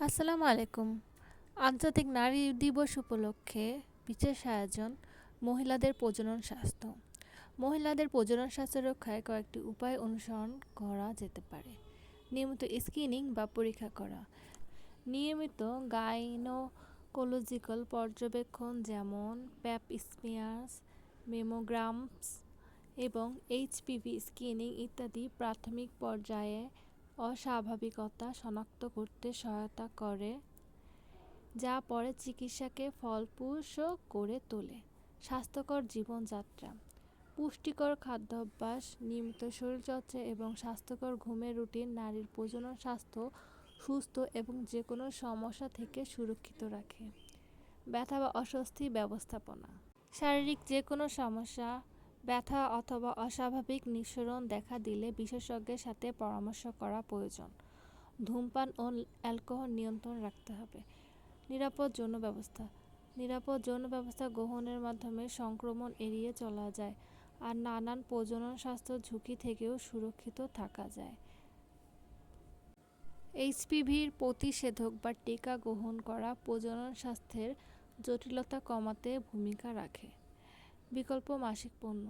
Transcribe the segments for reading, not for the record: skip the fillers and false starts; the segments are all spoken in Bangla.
আসসালামু আলাইকুম। আন্তর্জাতিক নারী দিবস উপলক্ষে বিশেষ আয়োজন মহিলাদের প্রজনন স্বাস্থ্য। মহিলাদের প্রজনন স্বাস্থ্য রক্ষায় কয়েকটি উপায় অনুসরণ করা যেতে পারে। নিয়মিত স্ক্রিনিং বা পরীক্ষা করা, নিয়মিত গাইনোকোলজিক্যাল পর্যবেক্ষণ যেমন প্যাপ স্মিয়ার, মেমোগ্রামস এবং এইচপিভি স্ক্রিনিং ইত্যাদি প্রাথমিক পর্যায়ে অস্বাভাবিকতা শনাক্ত করতে সহায়তা করে, যা পরে চিকিৎসাকে ফলপ্রসূ করে তোলে। স্বাস্থ্যকর জীবনযাত্রা, পুষ্টিকর খাদ্যাভ্যাস, নিয়মিত শরীরচর্চা এবং স্বাস্থ্যকর ঘুমের রুটিন নারীর প্রজনন স্বাস্থ্য সুস্থ এবং যে কোনো সমস্যা থেকে সুরক্ষিত রাখে। ব্যথা বা অস্বস্তি ব্যবস্থাপনা, শারীরিক যে কোনো সমস্যা, ব্যথা অথবা অস্বাভাবিক নিঃসরণ দেখা দিলে বিশেষজ্ঞের সাথে পরামর্শ করা প্রয়োজন। ধূমপান ও অ্যালকোহল নিয়ন্ত্রণ রাখতে হবে। নিরাপদ যৌন ব্যবস্থা, নিরাপদ যৌন ব্যবস্থা গ্রহণের মাধ্যমে সংক্রমণ এড়িয়ে চলা যায় আর নানান প্রজনন স্বাস্থ্য ঝুঁকি থেকেও সুরক্ষিত থাকা যায়। এইচপিভির প্রতিষেধক বা টিকা গ্রহণ করা প্রজনন স্বাস্থ্যের জটিলতা কমাতে ভূমিকা রাখে। বিকল্প মাসিক পণ্য,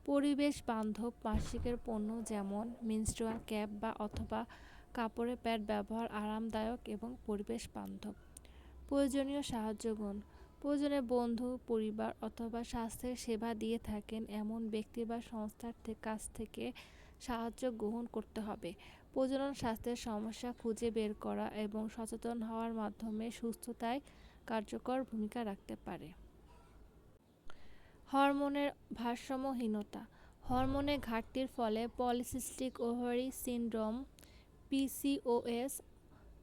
পরিবেশ বান্ধব মাসিকের পণ্য যেমন মেনস্ট্রুয়াল ক্যাপ বা অথবা কাপড়ের প্যাড ব্যবহার আরামদায়ক এবং পরিবেশ বান্ধব। প্রয়োজনীয় সাহায্যগুণ, প্রয়োজনে বন্ধু, পরিবার অথবা স্বাস্থ্যের সেবা দিয়ে থাকেন এমন ব্যক্তি বা সংস্থার কাছ থেকে সাহায্য গ্রহণ করতে হবে। প্রজনন স্বাস্থ্যের সমস্যা খুঁজে বের করা এবং সচেতন হওয়ার মাধ্যমে সুস্থতায় কার্যকর ভূমিকা রাখতে পারে। হরমোনের ভারসাম্যহীনতা, হরমোনের ঘাটতির ফলে পলিসিস্টিক ওভারি সিনড্রোম, পিসিওএস,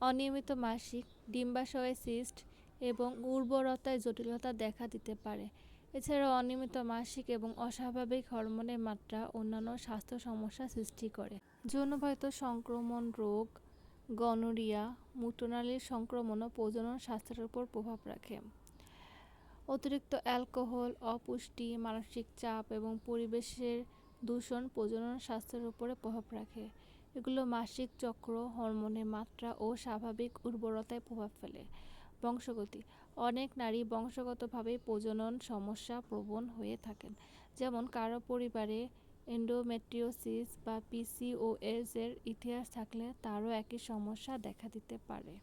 অনিয়মিত মাসিক, ডিম্বাশয়ে সিস্ট এবং উর্বরতায় জটিলতা দেখা দিতে পারে। এছাড়াও অনিয়মিত মাসিক এবং অস্বাভাবিক হরমোনের মাত্রা অন্যান্য স্বাস্থ্য সমস্যা সৃষ্টি করে। যৌনবাহিত সংক্রমণ রোগ, গনোরিয়া, মূত্রনালীর সংক্রমণও প্রজনন স্বাস্থ্যের উপর প্রভাব রাখে। অতিরিক্ত অ্যালকোহল, অপুষ্টি, মানসিক চাপ এবং পরিবেশের দূষণ প্রজনন স্বাস্থ্যের উপরে প্রভাব রাখে। এগুলো মাসিক চক্র, হরমোনের মাত্রা ও স্বাভাবিক উর্বরতায় প্রভাব ফেলে। বংশগতি, অনেক নারী বংশগতভাবে প্রজনন সমস্যা প্রবণ হয়ে থাকেন, যেমন কারো পরিবারে এন্ডোমেট্রিওসিস বা পিসিওএস এর ইতিহাস থাকলে তারও একই সমস্যা দেখা দিতে পারে।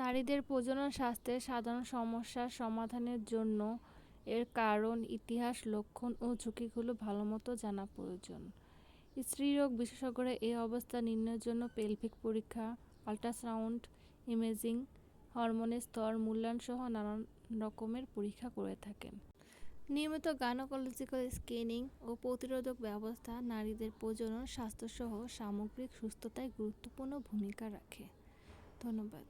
নারীদের প্রজনন স্বাস্থ্যের সাধারণ সমস্যার সমাধানের জন্য এর কারণ, ইতিহাস, লক্ষণ ও ঝুঁকিগুলো ভালোমতো জানা প্রয়োজন। স্ত্রীরোগ বিশেষজ্ঞরা এই অবস্থা নির্ণয়ের জন্য পেলভিক পরীক্ষা, আল্ট্রাসাউন্ড ইমেজিং, হরমোনের স্তর মূল্যায়ন সহ নানান রকমের পরীক্ষা করে থাকেন। নিয়মিত গাইনোকোলজিক্যাল স্ক্রিনিং ও প্রতিরোধক ব্যবস্থা নারীদের প্রজনন স্বাস্থ্যসহ সামগ্রিক সুস্থতায় গুরুত্বপূর্ণ ভূমিকা রাখে। ধন্যবাদ।